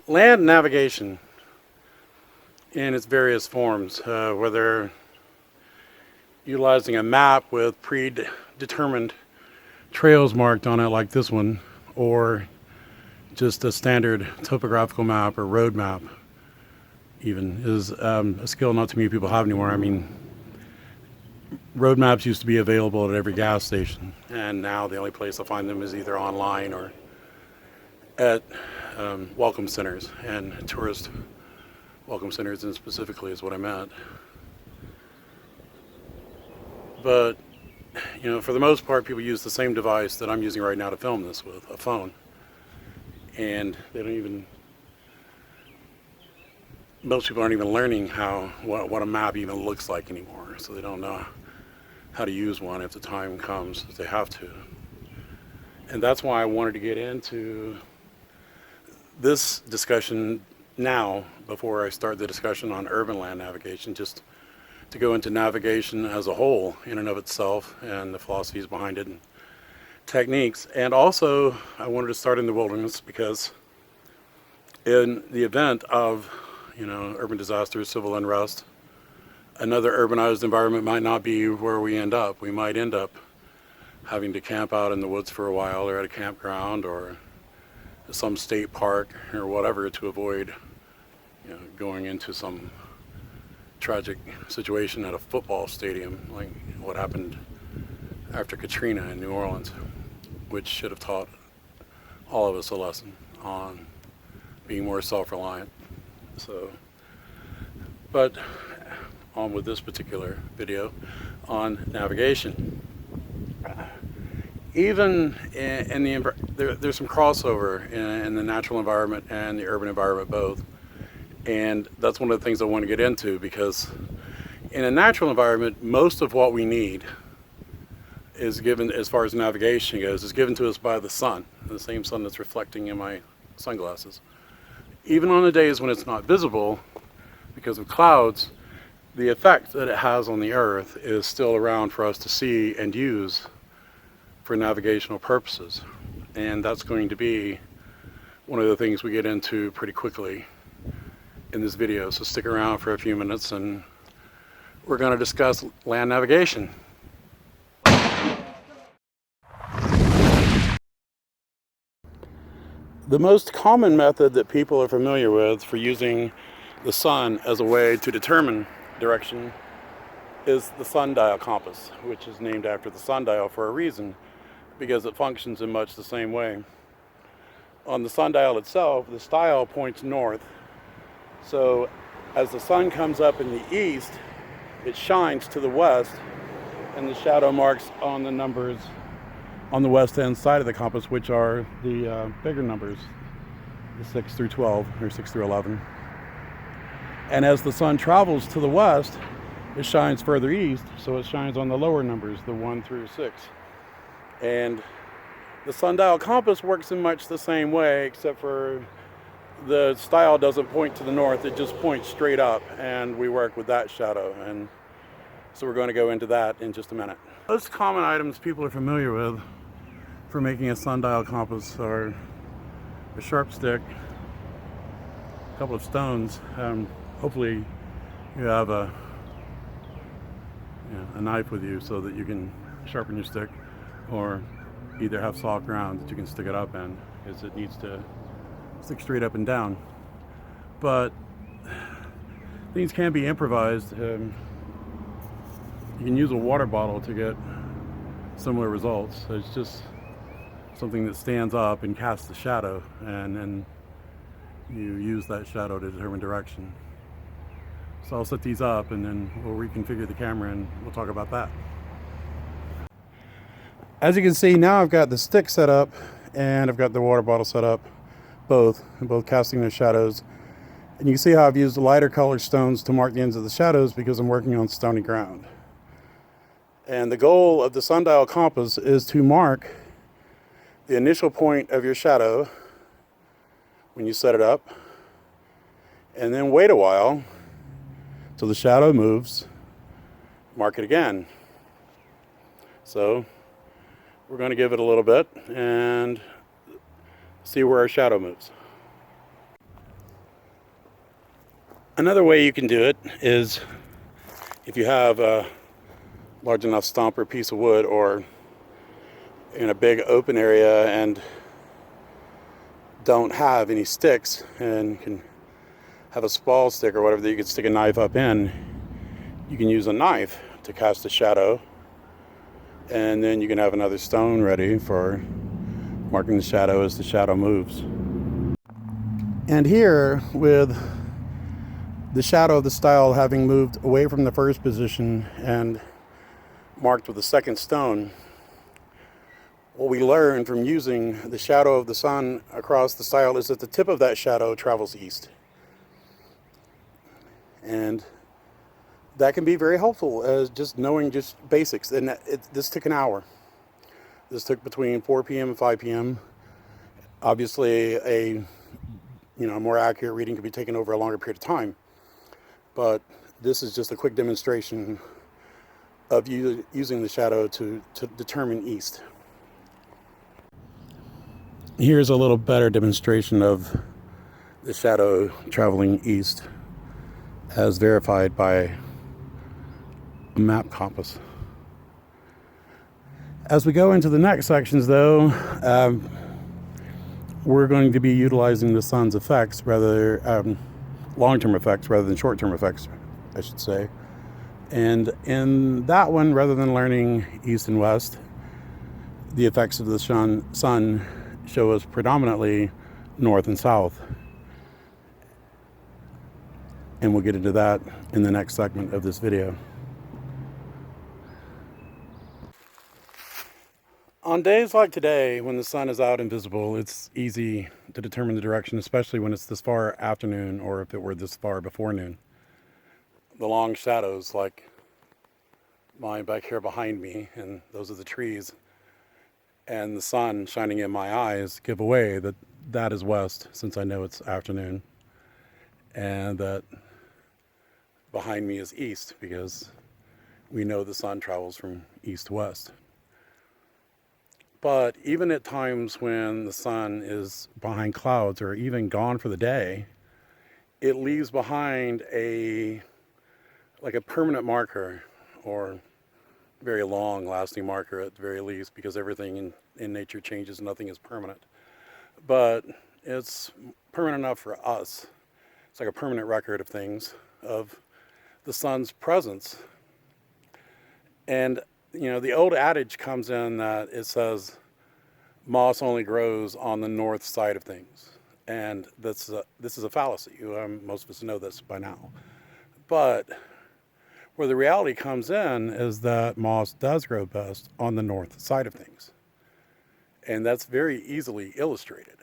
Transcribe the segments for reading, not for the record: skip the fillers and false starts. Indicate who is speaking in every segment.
Speaker 1: Land navigation in its various forms, whether utilizing a map with predetermined trails marked on it like this one, or just a standard topographical map or road map even, is a skill not too many people have anymore. I mean, road maps used to be available at every gas station, and now the only place to find them is either online or at welcome centers, and tourist welcome centers, and specifically is what I meant. But, you know, for the most part, people use the same device that I'm using right now to film this with, a phone. And they don't even, most people aren't even learning what a map even looks like anymore. So they don't know how to use one if the time comes that they have to. And that's why I wanted to get into this discussion now, before I start the discussion on urban land navigation, just to go into navigation as a whole in and of itself and the philosophies behind it and techniques. And also I wanted to start in the wilderness, because in the event of, you know, urban disasters, civil unrest, another urbanized environment might not be where we end up. We might end up having to camp out in the woods for a while, or at a campground, or some state park or whatever, to avoid, you know, going into some tragic situation at a football stadium, like what happened after Katrina in New Orleans, which should have taught all of us a lesson on being more self-reliant. So, but on with this particular video on navigation. Even in there's some crossover in the natural environment and the urban environment both. And that's one of the things I want to get into, because in a natural environment, most of what we need is given, as far as navigation goes, is given to us by the sun, the same sun that's reflecting in my sunglasses. Even on the days when it's not visible because of clouds, the effect that it has on the earth is still around for us to see and use for navigational purposes. And that's going to be one of the things we get into pretty quickly in this video. So stick around for a few minutes and we're going to discuss land navigation. The most common method that people are familiar with for using the sun as a way to determine direction is the sundial compass, which is named after the sundial for a reason, because it functions in much the same way. On the sundial itself, the dial points north. So as the sun comes up in the east, it shines to the west, and the shadow marks on the numbers on the west end side of the compass, which are the bigger numbers, the 6 through 12 or 6 through 11. And as the sun travels to the west, it shines further east, so it shines on the lower numbers, the 1 through 6. And the sundial compass works in much the same way, except for the dial doesn't point to the north, it just points straight up, and we work with that shadow. And so we're going to go into that in just a minute. Most common items people are familiar with for making a sundial compass are a sharp stick, a couple of stones. Hopefully you have a knife with you so that you can sharpen your stick, or either have soft ground that you can stick it up in, because it needs to stick straight up and down. But things can be improvised. You can use a water bottle to get similar results. It's just something that stands up and casts a shadow, and then you use that shadow to determine direction. So I'll set these up and then we'll reconfigure the camera and we'll talk about that. As you can see, now I've got the stick set up and I've got the water bottle set up, both casting their shadows. And you can see how I've used the lighter colored stones to mark the ends of the shadows, because I'm working on stony ground. And the goal of the sundial compass is to mark the initial point of your shadow when you set it up, and then wait a while till the shadow moves, mark it again. So we're going to give it a little bit and see where our shadow moves. Another way you can do it is if you have a large enough stump or piece of wood, or in a big open area and don't have any sticks and can have a spall stick or whatever that you can stick a knife up in, you can use a knife to cast a shadow, and then you can have another stone ready for marking the shadow as the shadow moves. And here, with the shadow of the stile having moved away from the first position and marked with the second stone, what we learn from using the shadow of the sun across the stile is that the tip of that shadow travels east. And that can be very helpful as just knowing just basics. And this took an hour. This took between 4 p.m. and 5 p.m. Obviously, a more accurate reading could be taken over a longer period of time. But this is just a quick demonstration of using the shadow to determine east. Here's a little better demonstration of the shadow traveling east as verified by a map compass. As we go into the next sections, though, we're going to be utilizing the sun's effects, long-term effects rather than short-term effects, I should say. And in that one, rather than learning east and west, the effects of the sun show us predominantly north and south. And we'll get into that in the next segment of this video. On days like today, when the sun is out and visible, it's easy to determine the direction, especially when it's this far afternoon or if it were this far before noon. The long shadows, like mine back here behind me, and those are the trees, and the sun shining in my eyes give away that that is west, since I know it's afternoon, and that behind me is east, because we know the sun travels from east to west. But even at times when the sun is behind clouds or even gone for the day, it leaves behind a permanent marker, or very long lasting marker at the very least, because everything in nature changes, nothing is permanent. But it's permanent enough for us. It's like a permanent record of things, of the sun's presence. And the old adage comes in that it says moss only grows on the north side of things, and this is a fallacy. Most of us know this by now. But where the reality comes in is that moss does grow best on the north side of things, and that's very easily illustrated.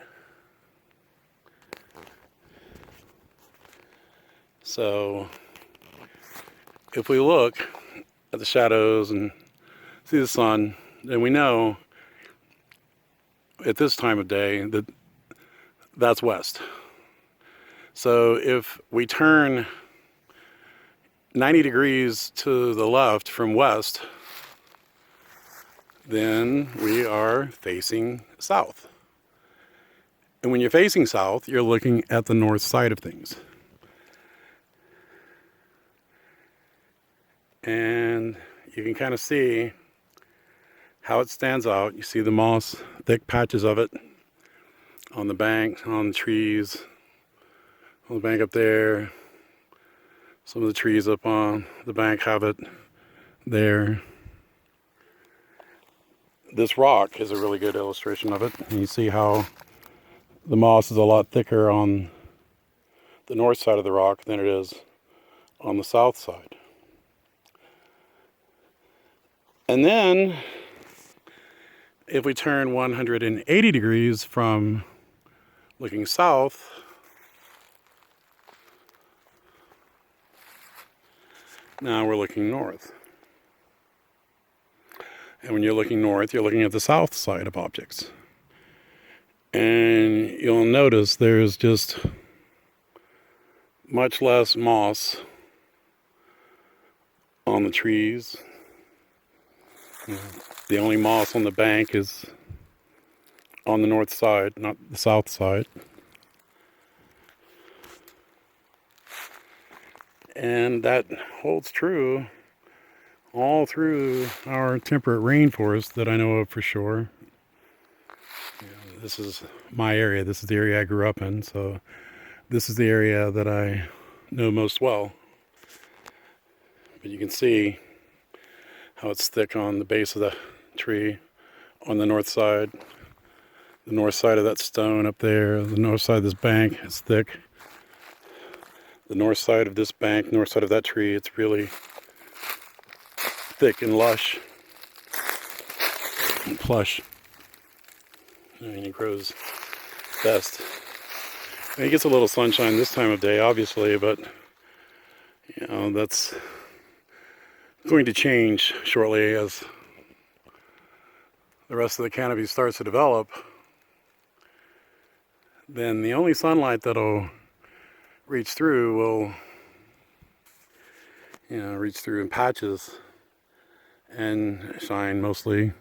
Speaker 1: So if we look at the shadows and see the sun, then we know at this time of day that that's west. So if we turn 90 degrees to the left from west, then we are facing south. And when you're facing south, you're looking at the north side of things. And you can kind of see how it stands out. You see the moss, thick patches of it on the bank, on the trees, on the bank up there. Some of the trees up on the bank have it there. This rock is a really good illustration of it. And you see how the moss is a lot thicker on the north side of the rock than it is on the south side. And then if we turn 180 degrees from looking south, now we're looking north. And when you're looking north, you're looking at the south side of objects. And you'll notice there's just much less moss on the trees. The only moss on the bank is on the north side, not the south side. And that holds true all through our temperate rainforest that I know of for sure. This is my area. This is the area I grew up in. So this is the area that I know most well. But you can see how it's thick on the base of the tree on the north side. The north side of that stone up there, the north side of this bank is thick. The north side of this bank, north side of that tree, it's really thick and lush and plush. I mean, it grows best. And it gets a little sunshine this time of day, obviously, but you know, that's going to change shortly as the rest of the canopy starts to develop. Then the only sunlight that'll reach through will, you know, reach through in patches and shine mostly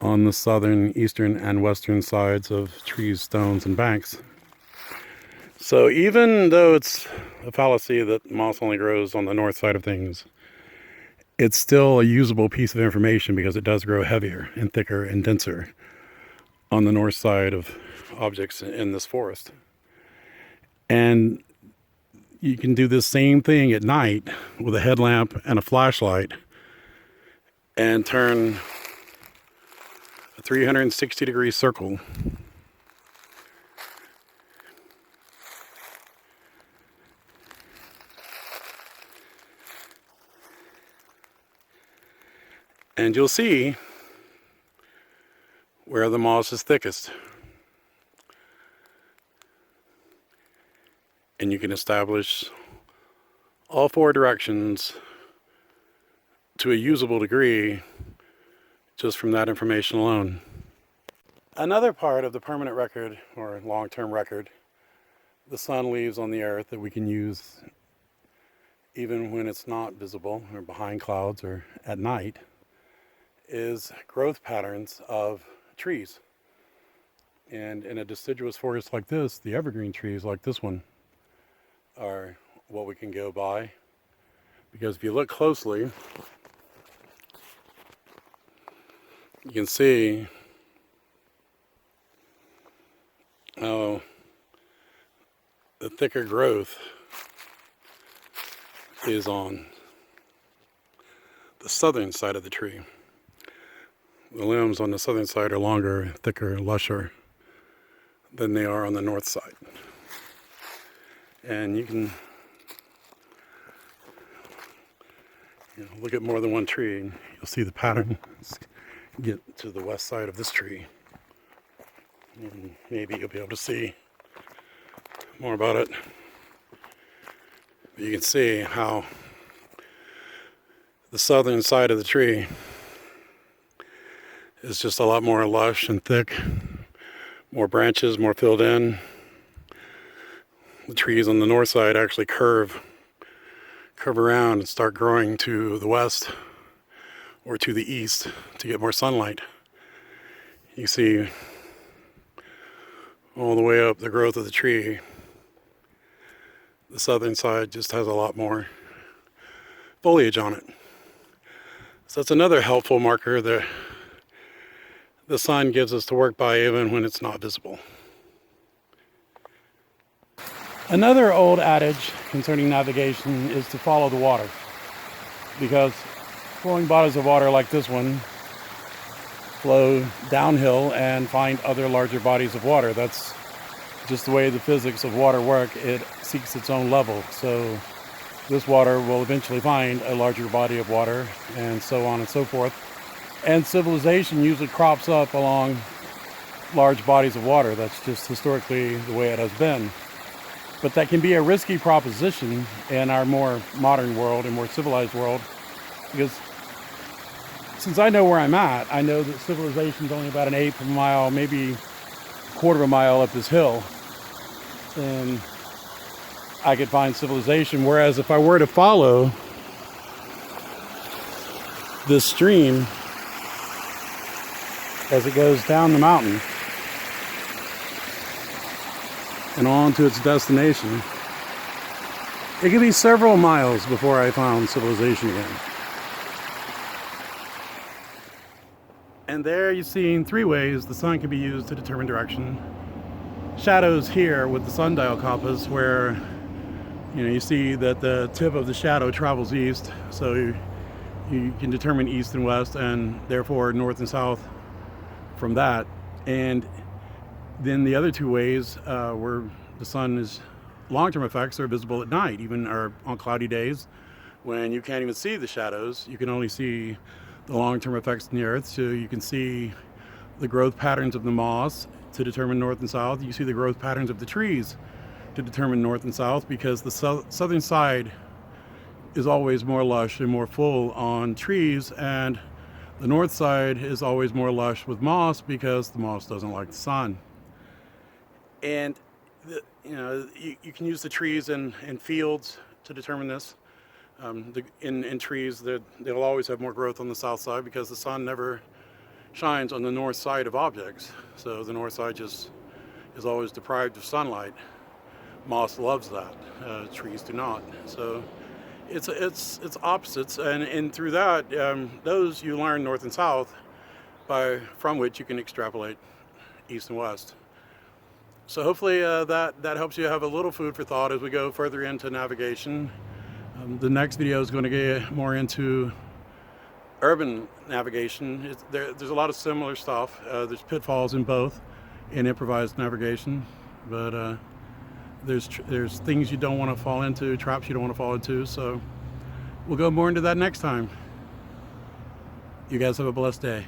Speaker 1: on the southern, eastern, and western sides of trees, stones, and banks. So even though it's a fallacy that moss only grows on the north side of things, it's still a usable piece of information because it does grow heavier and thicker and denser on the north side of objects in this forest. And you can do this same thing at night with a headlamp and a flashlight and turn a 360-degree circle and you'll see where the moss is thickest. And you can establish all four directions to a usable degree just from that information alone. Another part of the permanent record or long-term record the sun leaves on the earth that we can use even when it's not visible or behind clouds or at night is growth patterns of trees. And in a deciduous forest like this, the evergreen trees like this one are what we can go by, because if you look closely you can see how the thicker growth is on the southern side of the tree. The limbs on the southern side are longer, thicker, lusher than they are on the north side. And you can look at more than one tree and you'll see the pattern. Let's get to the west side of this tree and maybe you'll be able to see more about it. But you can see how the southern side of the tree is just a lot more lush and thick, more branches, more filled in. The trees on the north side actually curve around and start growing to the west or to the east to get more sunlight. You see all the way up the growth of the tree. The southern side just has a lot more foliage on it. So that's another helpful marker that the sun gives us to work by even when it's not visible. Another old adage concerning navigation is to follow the water, because flowing bodies of water like this one flow downhill and find other larger bodies of water. That's just the way the physics of water work. It seeks its own level. So this water will eventually find a larger body of water, and so on and so forth. And civilization usually crops up along large bodies of water. That's just historically the way it has been. But that can be a risky proposition in our more modern world and more civilized world, because since I know where I'm at, I know that civilization is only about an eighth of a mile, maybe a quarter of a mile up this hill, and I could find civilization. Whereas if I were to follow this stream as it goes down the mountain and on to its destination, It could be several miles before I found civilization again. And there you've seen 3 ways the sun can be used to determine direction. Shadows here with the sundial compass, where you see that the tip of the shadow travels east, so you can determine east and west, and therefore north and south from that. And then the other 2 ways where the sun is long-term effects are visible at night, even or on cloudy days when you can't even see the shadows. You can only see the long-term effects in the earth, so you can see the growth patterns of the moss to determine north and south. You see the growth patterns of the trees to determine north and south, because the southern side is always more lush and more full on trees, and the north side is always more lush with moss because the moss doesn't like the sun. And you can use the trees in fields to determine this. In trees, they'll always have more growth on the south side because the sun never shines on the north side of objects. So the north side just is always deprived of sunlight. Moss loves that. Trees do not. So it's opposites, and through that, those you learn north and south, from which you can extrapolate east and west. So hopefully that helps you have a little food for thought as we go further into navigation. The next video is going to get more into urban navigation. There's a lot of similar stuff. There's pitfalls in both in improvised navigation, but there's things you don't want to fall into, traps you don't want to fall into. So we'll go more into that next time. You guys have a blessed day.